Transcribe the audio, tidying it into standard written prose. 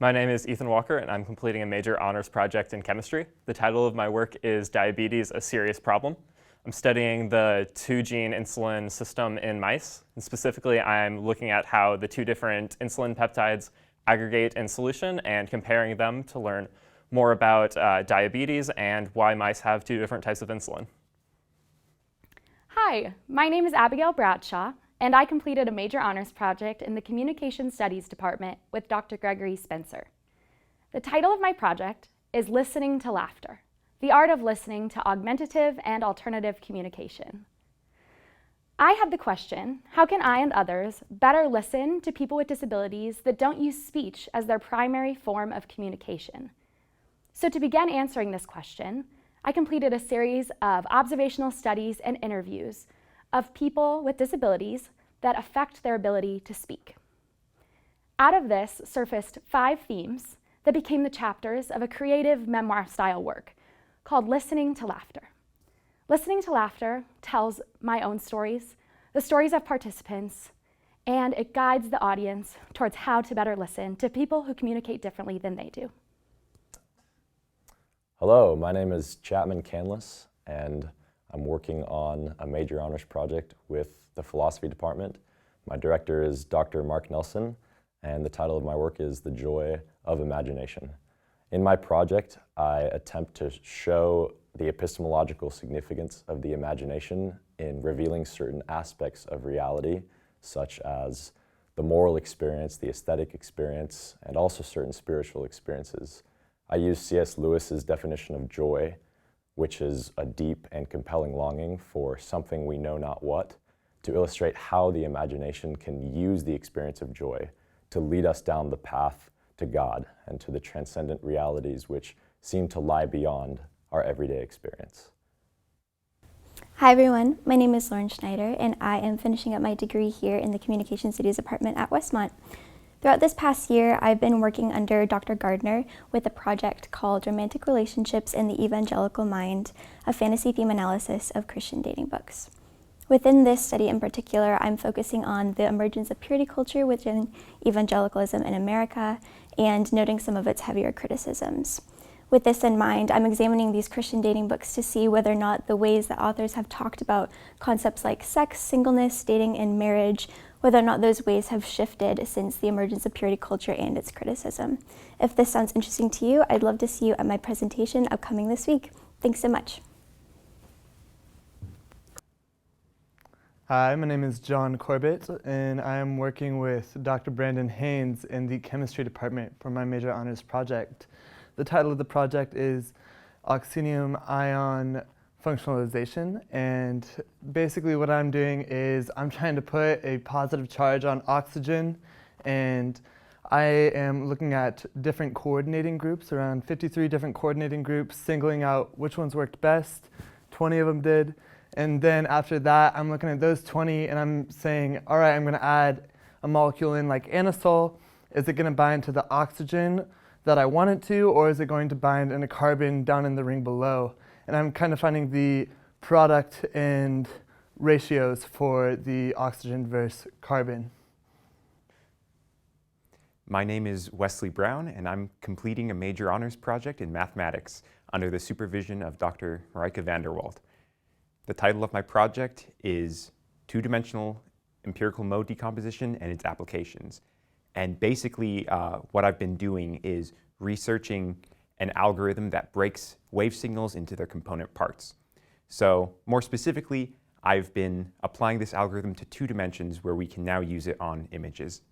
My name is Ethan Walker, and I'm completing a major honors project in chemistry. The title of my work is Diabetes, a Serious Problem. I'm studying the two-gene insulin system in mice, and specifically I'm looking at how the two different insulin peptides aggregate in solution and comparing them to learn more about diabetes and why mice have two different types of insulin. Hi, my name is Abigail Bradshaw, and I completed a major honors project in the Communication Studies Department with Dr. Gregory Spencer. The title of my project is Listening to Laughter, the art of listening to augmentative and alternative communication. I had the question, how can I and others better listen to people with disabilities that don't use speech as their primary form of communication? So to begin answering this question, I completed a series of observational studies and interviews of people with disabilities that affect their ability to speak. Out of this surfaced 5 themes that became the chapters of a creative memoir-style work called Listening to Laughter. Listening to Laughter tells my own stories, the stories of participants, and it guides the audience towards how to better listen to people who communicate differently than they do. Hello, my name is Chapman Canlis, and I'm working on a major honors project with the philosophy department. My director is Dr. Mark Nelson, and the title of my work is The Joy of Imagination. In my project, I attempt to show the epistemological significance of the imagination in revealing certain aspects of reality, such as the moral experience, the aesthetic experience, and also certain spiritual experiences. I use C.S. Lewis's definition of joy, which is a deep and compelling longing for something we know not what, to illustrate how the imagination can use the experience of joy to lead us down the path to God and to the transcendent realities which seem to lie beyond our everyday experience. Hi everyone, my name is Loren Schneider, and I am finishing up my degree here in the Communication Studies Department at Westmont. Throughout this past year, I've been working under Dr. Gardner with a project called Romantic Relationships in the Evangelical Mind, a fantasy theme analysis of Christian dating books. Within this study in particular, I'm focusing on the emergence of purity culture within evangelicalism in America and noting some of its heavier criticisms. With this in mind, I'm examining these Christian dating books to see whether or not the ways that authors have talked about concepts like sex, singleness, dating, and marriage, whether or not those ways have shifted since the emergence of purity culture and its criticism. If this sounds interesting to you, I'd love to see you at my presentation upcoming this week. Thanks so much. Hi, my name is John Corbett, and I am working with Dr. Brandon Haynes in the chemistry department for my major honors project. The title of the project is Oxenium Ion Functionalization, and basically what I'm doing is I'm trying to put a positive charge on oxygen, and I am looking at different coordinating groups, around 53 different coordinating groups, singling out which ones worked best. 20 of them did. And then after that, I'm looking at those 20 and I'm saying, all right, I'm going to add a molecule in like anisole. Is it going to bind to the oxygen that I want it to, or is it going to bind in a carbon down in the ring below? And I'm kind of finding the product and ratios for the oxygen versus carbon. My name is Wesley Brown, and I'm completing a major honors project in mathematics under the supervision of Dr. Marika Vanderwald. The title of my project is Two-Dimensional Empirical Mode Decomposition and Its Applications. And basically what I've been doing is researching an algorithm that breaks wave signals into their component parts. So more specifically, I've been applying this algorithm to 2 dimensions where we can now use it on images.